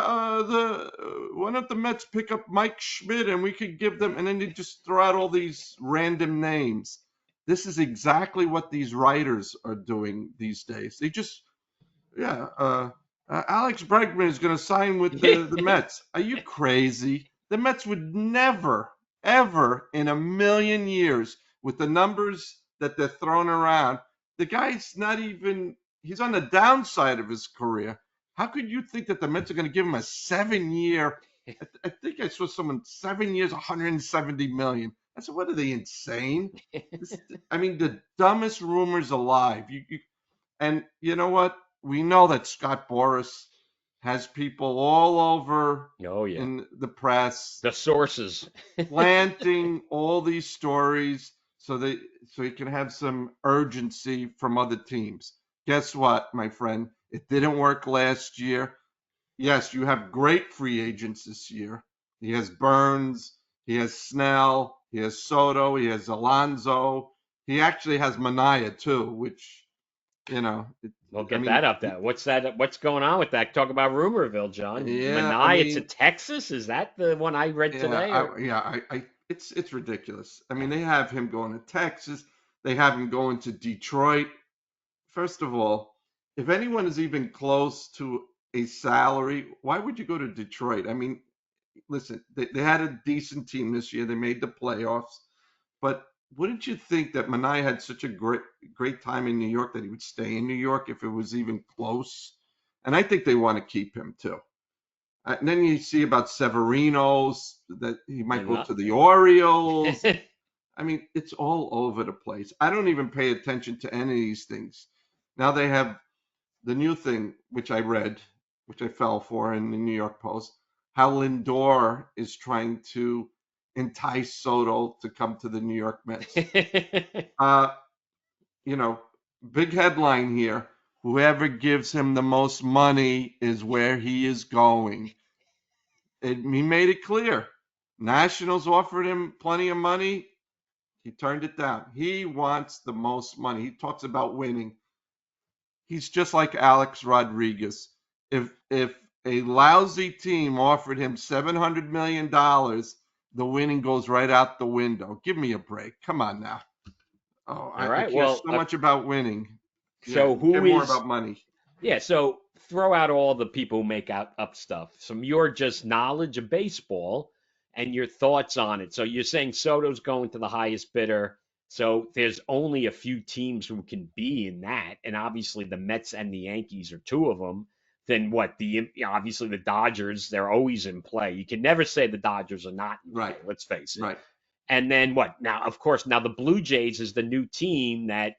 S1: the why don't the Mets pick up Mike Schmidt and we could give them, and then they just throw out all these random names. This is exactly what these writers are doing these days. They just, yeah, Alex Bregman is going to sign with the Mets. Are you crazy? The Mets would never, ever in a million years, with the numbers that they're throwing around, the guy's not even, he's on the downside of his career. How could you think that the Mets are going to give him a 7 year? I think I saw someone 7 years, 170 million. I said, what are they, insane? I mean, the dumbest rumors alive. And you know what? We know that Scott Boras has people all over
S2: Oh yeah.
S1: in the press
S2: The sources.
S1: planting all these stories so he can have some urgency from other teams. Guess what, my friend? It didn't work last year. Yes, you have great free agents this year. He has Burns, he has Snell, he has Soto, he has Alonso. He actually has Mania too, which you know,
S2: We'll
S1: I
S2: get
S1: mean,
S2: that up there. What's that? What's going on with that? Talk about Rumorville, John.
S1: yeah, I
S2: Mania to
S1: mean,
S2: Texas? Is that the one I read today? Or
S1: it's ridiculous. I mean, they have him going to Texas. They have him going to Detroit. First of all, if anyone is even close to a salary, why would you go to Detroit? I mean, listen, they had a decent team this year. They made the playoffs. But wouldn't you think that Mania had such a great time in New York that he would stay in New York if it was even close? And I think they want to keep him too. And then you see about Severino's that he might
S2: and
S1: go
S2: not?
S1: to the Orioles. I mean, it's all over the place. I don't even pay attention to any of these things. Now they have the new thing, which I read, which I fell for in the New York Post, how Lindor is trying to entice Soto to come to the New York Mets. Uh, you know, big headline here. Whoever gives him the most money is where he is going. He made it clear. Nationals offered him plenty of money. He turned it down. He wants the most money. He talks about winning. He's just like Alex Rodriguez. If a lousy team offered him $700 million, the winning goes right out the window. Give me a break. Come on now. Oh,
S2: All
S1: I
S2: right.
S1: care
S2: Well,
S1: so much about winning. Yeah,
S2: so
S1: I care
S2: who
S1: more
S2: is?
S1: about money.
S2: Yeah. So throw out all the people who make out up stuff. Some your just knowledge of baseball and your thoughts on it. So you're saying Soto's going to the highest bidder. So there's only a few teams who can be in that, and obviously the Mets and the Yankees are two of them. Then what? Obviously the Dodgers, they're always in play. You can never say the Dodgers are not in play.
S1: Right,
S2: Let's face it.
S1: right.
S2: And then what? Now, of course, now the Blue Jays is the new team that,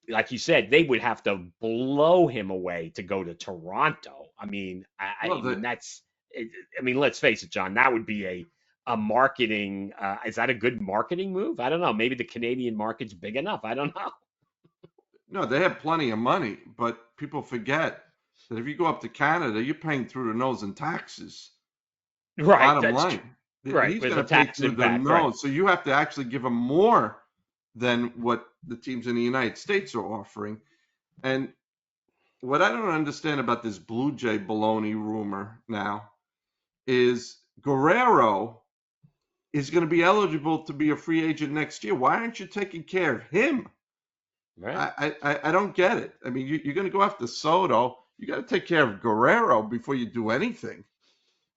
S2: like you said, they would have to blow him away to go to Toronto. I mean,
S1: Well,
S2: I mean that's, I mean, let's face it, John. That would be a marketing. Is that a good marketing move? I don't know. Maybe the Canadian market's big enough. I don't know.
S1: no, they have plenty of money, but people forget that if you go up to Canada, you're paying through the nose in taxes.
S2: Right.
S1: Bottom
S2: That's true.
S1: line,
S2: Right.
S1: he's
S2: There's
S1: going
S2: a
S1: to pay
S2: tax
S1: through the
S2: impact. Right.
S1: nose. So you have to actually give him more than what the teams in the United States are offering. And what I don't understand about this Blue Jay baloney rumor now is Guerrero is going to be eligible to be a free agent next year. Why aren't you taking care of him?
S2: Right.
S1: I don't get it. I mean, you're going to go after Soto. You got to take care of Guerrero before you do anything.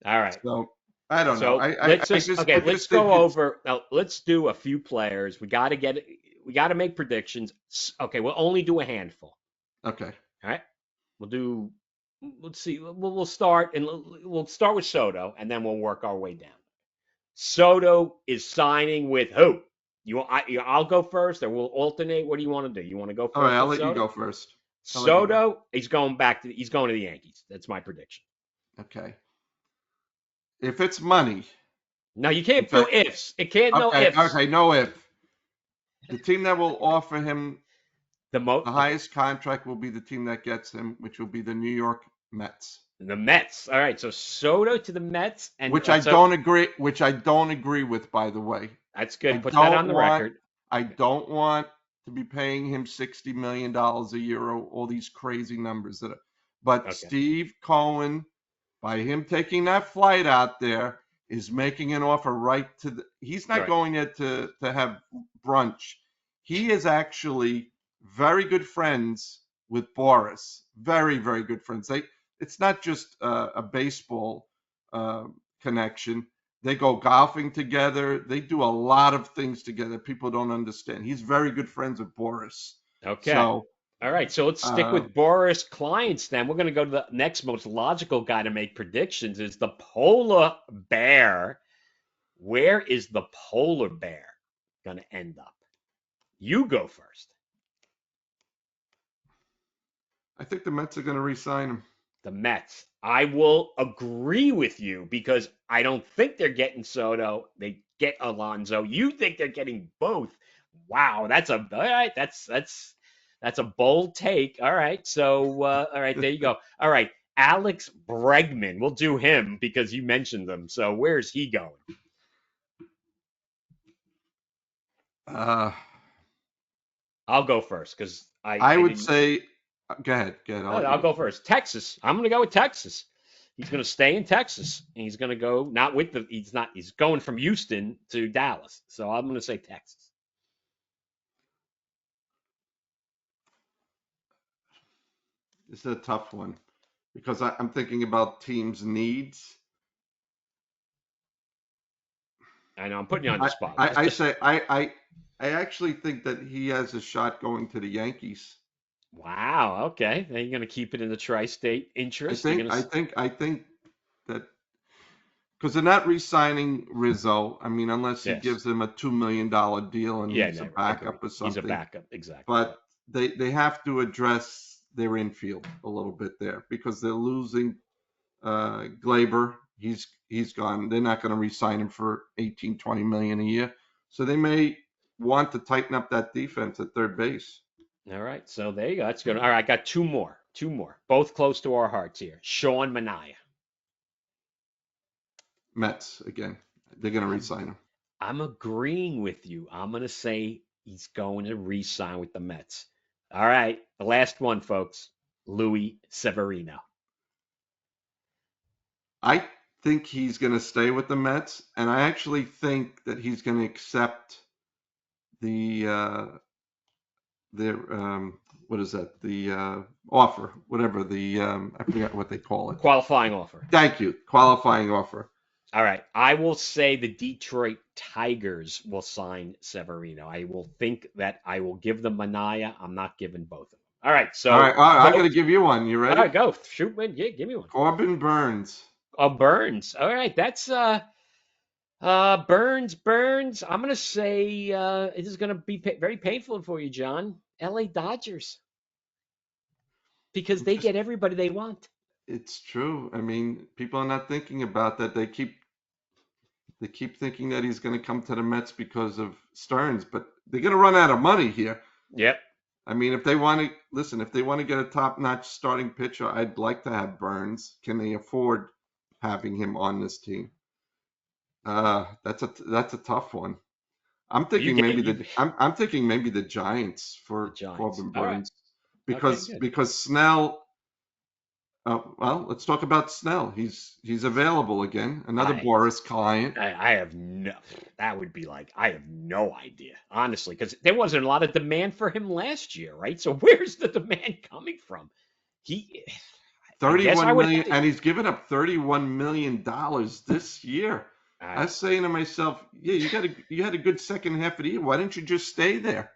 S2: All right.
S1: So I don't know.
S2: So let's
S1: I
S2: just
S1: just
S2: okay.
S1: I
S2: Let's
S1: just think
S2: go
S1: it's
S2: over. Now, let's do a few players. We got to get. We got to make predictions. Okay, we'll only do a handful.
S1: okay.
S2: All right. We'll do. Let's see. We'll start and we'll start with Soto, and then we'll work our way down. Soto is signing with who? I'll go first, or we'll alternate. What do you want to do? You want to go
S1: All right,
S2: first
S1: I'll
S2: with
S1: let you
S2: Soto?
S1: go first. I'll let you go.
S2: Soto, he's going back to. He's going to the Yankees. That's my prediction.
S1: Okay. If it's money,
S2: No, you can't
S1: which I
S2: do ifs. It can't no
S1: okay,
S2: ifs.
S1: okay, no if. The team that will offer him the
S2: Okay.
S1: highest contract will be the team that gets him, which will be the New York Mets.
S2: The Mets. All right, so Soto to the Mets, and
S1: Which I don't agree with, by the way.
S2: that's
S1: I
S2: good. Put that
S1: don't
S2: on the
S1: want
S2: record.
S1: I don't want to be paying him $60 million a year or all these crazy numbers but
S2: Okay.
S1: Steve Cohen, by him taking that flight out there, is making an offer right to he's not
S2: Right.
S1: going there to have brunch. He is actually very good friends with Boris. Very, very good friends. It's not just a baseball uh, connection. They go golfing together. They do a lot of things together. People don't understand. He's very good friends with Boris.
S2: Okay.
S1: So,
S2: All right, so let's stick
S1: uh,
S2: with Boris clients then. We're going to go to the next most logical guy to make predictions is the polar bear. Where is the polar bear going to end up? You go first.
S1: I think the Mets are going to re-sign him.
S2: The Mets. I will agree with you because I don't think they're getting Soto. They get Alonso. You think they're getting both. Wow, that's all right. That's a bold take. All right. So all right, there you go. All right. Alex Bregman. We'll do him because you mentioned them. So where's he going?
S1: Uh,
S2: I'll go first because
S1: I
S2: I
S1: would
S2: didn't.
S1: say, go ahead. I'll let you
S2: I'll
S1: go
S2: go
S1: first.
S2: first. Texas. I'm going to go with Texas. He's going to stay in Texas, and he's going to go not with the. He's not. He's going from Houston to Dallas. So I'm going to say Texas.
S1: This is a tough one because I'm thinking about teams' needs.
S2: I know I'm putting you on the
S1: I,
S2: spot.
S1: I,
S2: Just,
S1: I
S2: just
S1: say I actually think that he has a shot going to the Yankees.
S2: wow. Okay, then you're going to keep it in the tri-state
S1: I
S2: interest. You're
S1: think
S2: going to.
S1: I think that because they're not re-signing Rizzo. I mean, unless he
S2: Yes.
S1: gives them a $2 million deal and
S2: Yeah.
S1: he's a
S2: No.
S1: backup
S2: Agreed.
S1: or
S2: He's a
S1: something.
S2: backup. Exactly. Right.
S1: But they have to address their infield a little bit there because they're losing Glaber. He's gone. They're not going to re-sign him for 18, 20 million a year. So they may want to tighten up that defense at third base.
S2: All right. So there you go. That's good. All right. I got two more. Two more. Both close to our hearts here. Sean Manaea.
S1: Mets again. They're going to
S2: I'm
S1: re-sign him.
S2: I'm agreeing with you. I'm going to say he's going to re-sign with the Mets. All right, the last one, folks. Louis Severino.
S1: I think he's going to stay with the Mets, and I actually think that he's going to accept the what is that? The offer, whatever the I forget what they call it.
S2: Qualifying offer.
S1: Thank you, qualifying offer.
S2: All right. I will say the Detroit Tigers will sign Severino. I will think that I will give them Manaya. I'm not giving both of them. All right.
S1: All right,
S2: So
S1: I'm
S2: go.
S1: going to give you one. You
S2: All right,
S1: ready?
S2: go. Shoot, man. Yeah, give me one.
S1: Corbin Burns.
S2: Oh, Burns. All right. That's Burns. I'm gonna say it is gonna be very painful for you, John. LA Dodgers. Because they
S1: Just,
S2: get everybody they want.
S1: it's true. I mean, people are not thinking about that. They keep thinking that he's going to come to the Mets because of Stearns, but they're going to run out of money here.
S2: Yep.
S1: I mean, if they want to listen, if they want to get a top-notch starting pitcher, I'd like to have Burns. Can they afford having him on this team? That's a tough one. I'm
S2: You
S1: thinking
S2: get
S1: maybe
S2: you
S1: I'm thinking maybe the Giants
S2: the
S1: for
S2: Giants.
S1: Corbin
S2: All right.
S1: Burns
S2: Okay,
S1: because
S2: good.
S1: because Snell. Well, let's talk about Snell. He's available again. Another
S2: I
S1: Boris client.
S2: I have no. That would be like I have no idea, honestly, because there wasn't a lot of demand for him last year, right? So where's the demand coming from? He, I guess I
S1: 31
S2: would have
S1: million,
S2: to.
S1: and he's given up $31 million this year. I
S2: I,
S1: was saying to myself, yeah, you had a good second half of the year. Why didn't you just stay there?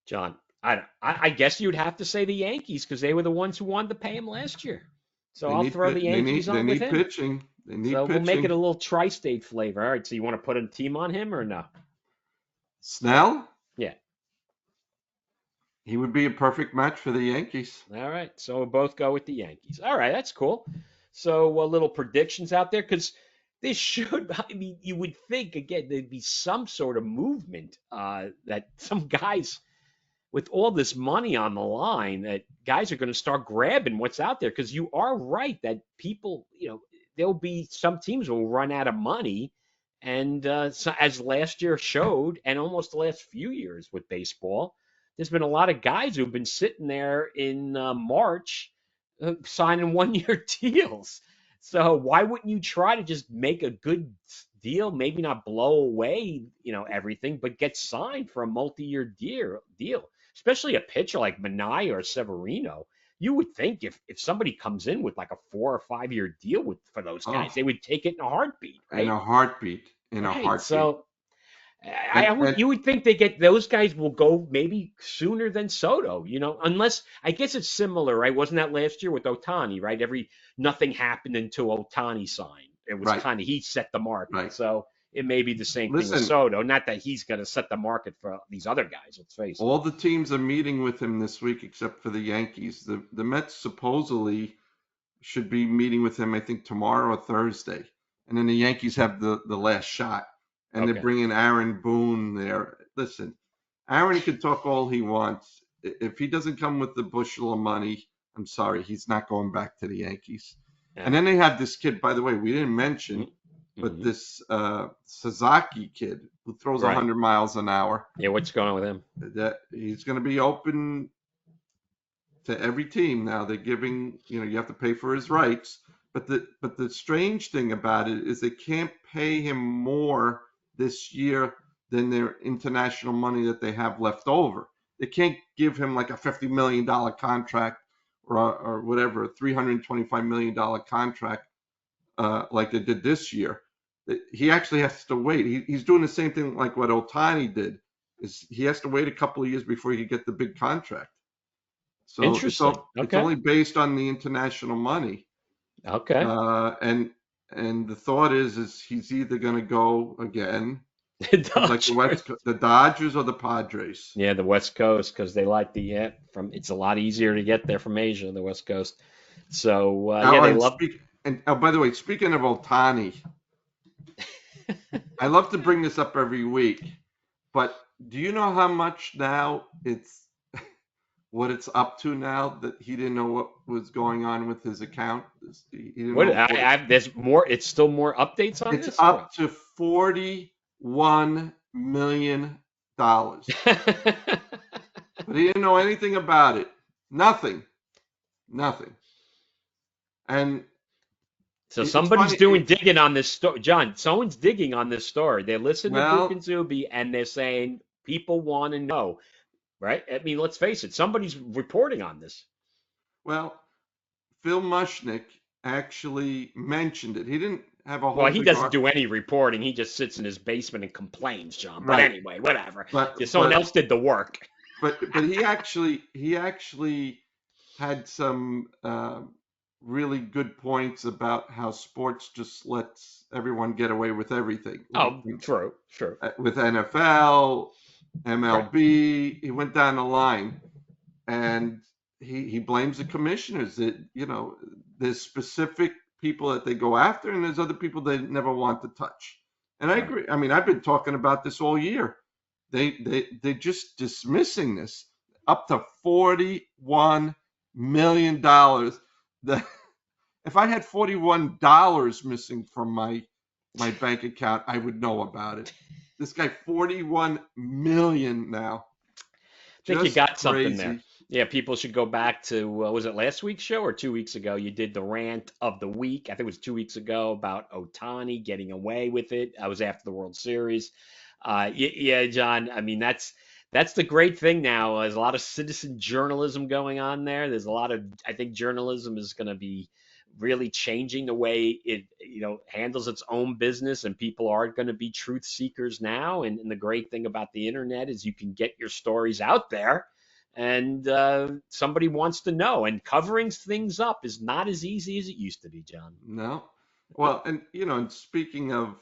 S2: John, I guess you'd have to say the Yankees because they were the ones who wanted to pay him last year. So
S1: They
S2: I'll
S1: need
S2: throw the Yankees
S1: they
S2: on with
S1: need
S2: him.
S1: pitching. They need
S2: So we'll make it
S1: pitching.
S2: a little tri-state flavor. All right. So you want to put a team on him or no?
S1: Snell,
S2: Yeah.
S1: he would be a perfect match for the Yankees.
S2: All right. So we'll both go with the Yankees. All right. That's cool. So little predictions out there because this should. I mean, you would think again there'd be some sort of movement that some guys with all this money on the line that guys are going to start grabbing what's out there because you are right that people, there'll be some teams will run out of money. And so, as last year showed, and almost the last few years with baseball, there's been a lot of guys who've been sitting there in March signing 1 year deals. So why wouldn't you try to just make a good deal? Maybe not blow away, everything, but get signed for a multi-year deal, especially a pitcher like Manai or Severino. You would think if somebody comes in with like a 4 or 5 year deal for those guys,
S1: Oh,
S2: they would take it in a heartbeat,
S1: in
S2: right?
S1: a heartbeat, in a
S2: Right.
S1: heartbeat.
S2: So
S1: And
S2: you would think they get those guys will go maybe sooner than Soto, unless I guess it's similar, right? Wasn't that last year with Otani, right? Nothing happened until Otani signed. It was
S1: right,
S2: kind of he set the market.
S1: right.
S2: So it may be the same thing with
S1: Listen,
S2: Soto. Not that he's going to set the market for these other guys. Let's face it.
S1: all the teams are meeting with him this week except for the Yankees. The Mets supposedly should be meeting with him, I think, tomorrow or Thursday. And then the Yankees have the last shot. And they're
S2: Okay.
S1: bringing Aaron Boone there. Listen, Aaron can talk all he wants. If he doesn't come with the bushel of money, I'm sorry, he's not going back to the Yankees. And
S2: Yeah.
S1: then they have this kid, by the way, we didn't mention, but
S2: Mm-hmm.
S1: this Sasaki kid who throws
S2: Right.
S1: 100 miles an hour,
S2: Yeah. What's going on with him?
S1: that he's going to be open to every team now. They're giving, you have to pay for his rights. But the strange thing about it is they can't pay him more this year than their international money that they have left over. They can't give him like a $50 million contract or whatever, a $325 million contract like they did this year. He actually has to wait. He's doing the same thing like what Otani did. Is he has to wait a couple of years before he can get the big contract. So
S2: Interesting.
S1: it's
S2: Okay.
S1: only based on the international money.
S2: Okay.
S1: And the thought is he's either going to go again,
S2: The
S1: like
S2: Dodgers.
S1: the Dodgers or the Padres.
S2: Yeah, the West Coast because they like from. It's a lot easier to get there from Asia, the West Coast. So yeah,
S1: Oh,
S2: they love.
S1: and by the way, speaking of Otani, I love to bring this up every week, but do you know how much now it's what it's up to now that he didn't know what was going on with his account? He didn't
S2: What
S1: know
S2: there's more. It's still more updates on
S1: it's
S2: this. Or
S1: up to $41 million. But he didn't know anything about it. Nothing. Nothing. And
S2: So
S1: It's
S2: somebody's
S1: funny.
S2: doing digging on this story, John. Someone's digging on this story. They're listening to Bouk and
S1: Well,
S2: Zoobie, and they're saying people want to know, right? I mean, let's face it. Somebody's reporting on this.
S1: well, Phil Mushnick actually mentioned it. He didn't have a
S2: Well,
S1: whole
S2: he
S1: big
S2: doesn't
S1: art,
S2: do any reporting. He just sits in his basement and complains, John. But
S1: right?
S2: anyway, whatever. Yeah,
S1: But
S2: someone
S1: but
S2: else did the work.
S1: but he actually had some really good points about how sports just lets everyone get away with everything, like
S2: Oh, true, true.
S1: with NFL,
S2: Right.
S1: MLB. He went down the line, and he blames the commissioners that there's specific people that they go after, and there's other people they never want to touch. And I
S2: Right.
S1: agree. I mean, I've been talking about this all year. They're just dismissing this up to $41 million. The If I had $41 missing from my bank account, I would know about it. This guy 41 million now.
S2: Think you
S1: Just
S2: got something there.
S1: crazy.
S2: Yeah, people should go back to was it last week's show or 2 weeks ago? You did the rant of the week. I think it was 2 weeks ago about Otani getting away with it. I was after the World Series. Yeah, John. I mean, that's the great thing now. There's a lot of citizen journalism going on there. There's a lot of I think journalism is going to be really changing the way it handles its own business, and people are going to be truth seekers now, and the great thing about the internet is you can get your stories out there, and somebody wants to know, and covering things up is not as easy as it used to be, John.
S1: No. Well, and speaking of,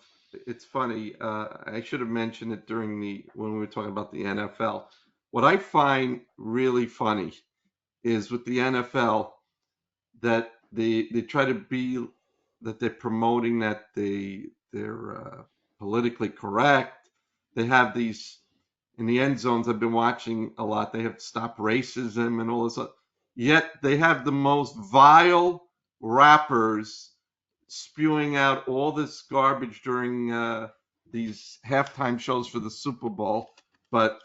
S1: it's funny. I should have mentioned it during the when we were talking about the NFL. What I find really funny is with the NFL that they try to be that they're promoting that they're politically correct. They have these in the end zones. I've been watching a lot. They have stop racism and all this. Yet they have the most vile rappers spewing out all this garbage during these halftime shows for the Super Bowl, but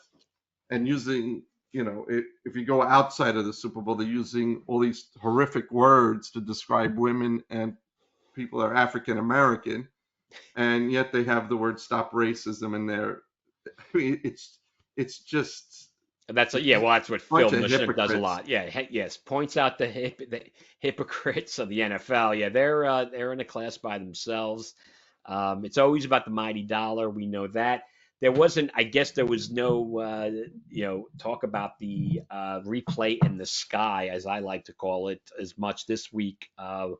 S1: and using if you go outside of the Super Bowl, they're using all these horrific words to describe women and people that are African American, and yet they have the word "stop racism" in there. I mean, it's just
S2: That's
S1: it's
S2: yeah. Well, that's what
S1: a bunch
S2: Phil
S1: of
S2: Mushnick does a
S1: hypocrites.
S2: lot. Yeah, yes, points out the hypocrites of the NFL. Yeah, they're in a class by themselves. It's always about the mighty dollar. We know that. There wasn't. I guess there was no talk about the replay in the sky, as I like to call it, as much this week.
S1: No,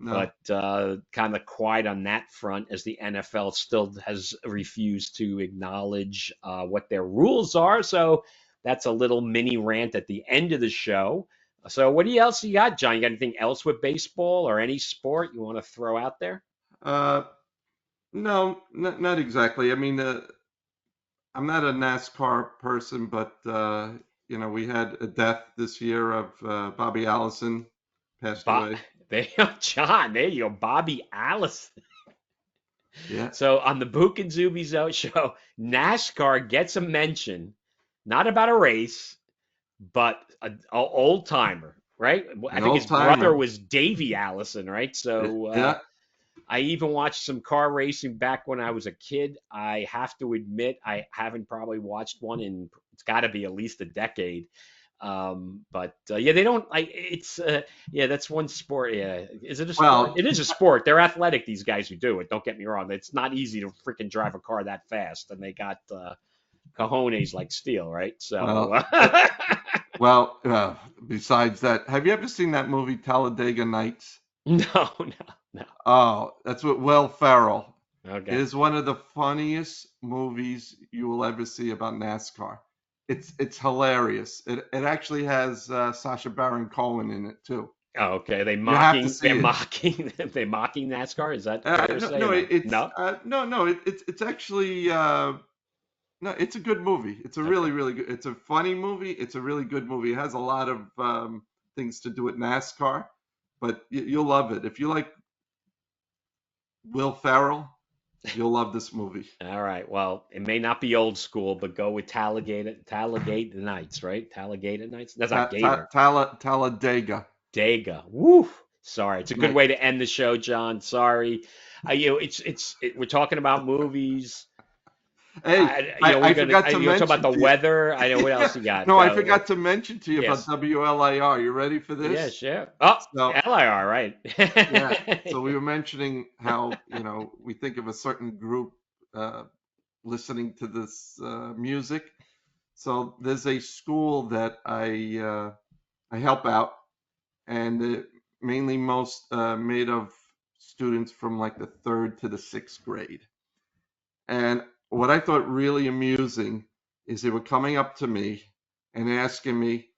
S2: But kind of quiet on that front as the NFL still has refused to acknowledge what their rules are. So that's a little mini rant at the end of the show. So what else you got, John? You got anything else with baseball or any sport you want to throw out there?
S1: uh, no, not exactly. I mean, I'm not a NASCAR person, but we had a death this year of Bobby Allison passed
S2: Bob,
S1: away.
S2: there, John. There you go, Bobby Allison.
S1: Yeah,
S2: So on the Book and Zuby show, NASCAR gets a mention, not about a race, but a old timer, right? I
S1: an
S2: think his
S1: old
S2: brother
S1: timer.
S2: was Davey Allison, right? So
S1: Yeah,
S2: I even watched some car racing back when I was a kid. I have to admit, I haven't probably watched one in it's got to be at least a decade. But yeah, they don't like it's yeah, that's one sport. Yeah, is it a sport?
S1: well,
S2: It is a sport. They're athletic. These guys who do it. Don't get me wrong. It's not easy to freaking drive a car that fast, and they got cojones like steel, right? So
S1: well, well. Besides that, have you ever seen that movie Talladega Nights?
S2: no, no, no.
S1: Oh, that's with Will Ferrell. It
S2: Okay.
S1: is one of the funniest movies you will ever see about NASCAR. It's hilarious. It actually has Sacha Baron Cohen in it too.
S2: Oh, okay.
S1: You have to
S2: They're
S1: see it.
S2: mocking, they're mocking NASCAR. Is that fair to
S1: No,
S2: say or
S1: no,
S2: no? No?
S1: it's actually no, it's a good movie. It's a really
S2: Okay.
S1: really good. It's a funny movie. It's a really good movie. It has a lot of things to do with NASCAR, but you'll love it if you like Will Ferrell. You'll love this movie.
S2: All right. Well, it may not be old school, but go with Talladega Nights, right? Talladega Nights. That's not Gator.
S1: Talladega.
S2: Dega. Woo. Sorry. It's a
S1: Good
S2: good
S1: night.
S2: way to end the show, John. Sorry. We're talking about movies.
S1: Hey, I forgot to
S2: You want to talk about
S1: mention
S2: the
S1: to you.
S2: weather? I know what
S1: Yeah.
S2: else you got.
S1: No, I
S2: Go.
S1: forgot to mention to you about
S2: Yes.
S1: WLIR. You ready for
S2: Yeah,
S1: this?
S2: sure. Oh,
S1: So,
S2: LIR, right.
S1: yeah. So we were mentioning how, we think of a certain group uh, listening to this music. So there's a school that I help out, and mainly most made of students from like the third to the sixth grade. And what I thought really amusing is they were coming up to me and asking me,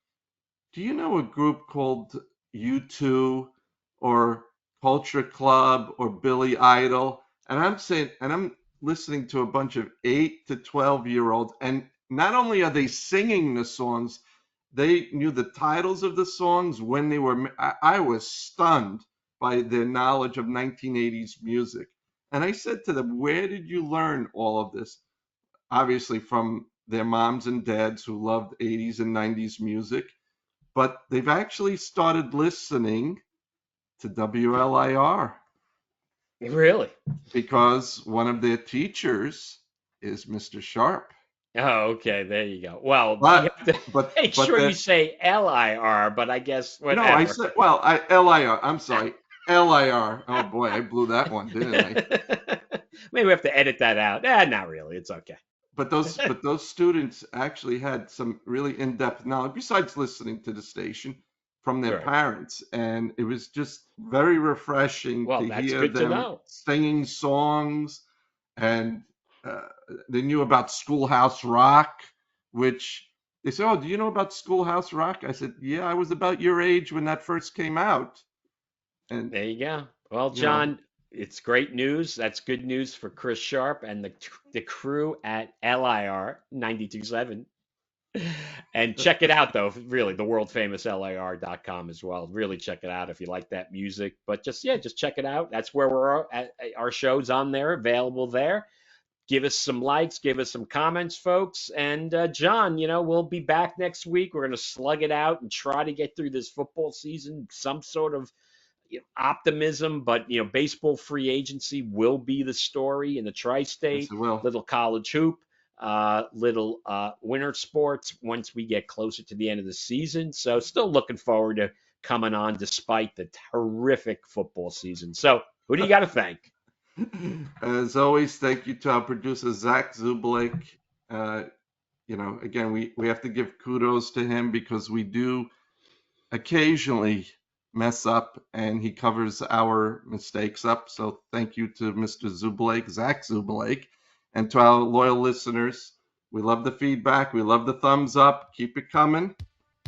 S1: "Do you know a group called U2 or Culture Club or Billy Idol?" And I'm saying, and I'm listening to a bunch of 8 to 12-year-olds, and not only are they singing the songs, they knew the titles of the songs when they were. I was stunned by their knowledge of 1980s music. And I said to them, "Where did you learn all of this?" Obviously, from their moms and dads who loved 80s and 90s music, but they've actually started listening to WLIR
S2: Really?
S1: because one of their teachers is Mr. Sharp.
S2: Oh, okay. There you go. Well, you
S1: But
S2: have to make
S1: but
S2: sure you
S1: the
S2: say LIR, but I guess
S1: no, I
S2: whatever.
S1: said, well, LIR. I'm sorry, LIR. Oh boy, I blew that one, didn't I?
S2: Maybe we have to edit that out. Not really. It's okay.
S1: But those students actually had some really in-depth knowledge besides listening to the station from their
S2: Right.
S1: parents, and it was just very refreshing
S2: Well,
S1: to
S2: that's
S1: hear
S2: good to
S1: them
S2: know.
S1: singing songs. And uh, they knew about Schoolhouse Rock, which they said, "Oh, do you know about Schoolhouse Rock?" I said, "Yeah, I was about your age when that first came out." And
S2: There you go. Well,
S1: you know,
S2: John, it's great news. That's good news for Chris Sharp and the crew at LIR 92.7. And check it out, though. Really, the world famous LIR.com as well. Really check it out if you like that music. But just check it out. That's where we're at. Our show's on there, available there. Give us some likes, give us some comments, folks. And John, we'll be back next week. We're going to slug it out and try to get through this football season, some sort of optimism, but baseball free agency will be the story in the
S1: yes,
S2: tri-state,
S1: it will.
S2: little college hoop, little winter sports once we get closer to the end of the season. So still looking forward to coming on despite the terrific football season. So who do you got to thank?
S1: As always, thank you to our producer Zach Zubulake. Uh, again, we have to give kudos to him because we do occasionally mess up, and he covers our mistakes up. So thank you to Mr. Zubulake, Zach Zubulake, and to our loyal listeners. We love the feedback. We love the thumbs up. Keep it coming.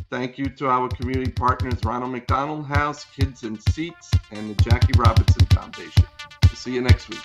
S1: Thank you to our community partners, Ronald McDonald House, Kids in Seats, and the Jackie Robinson Foundation. We'll see you next week.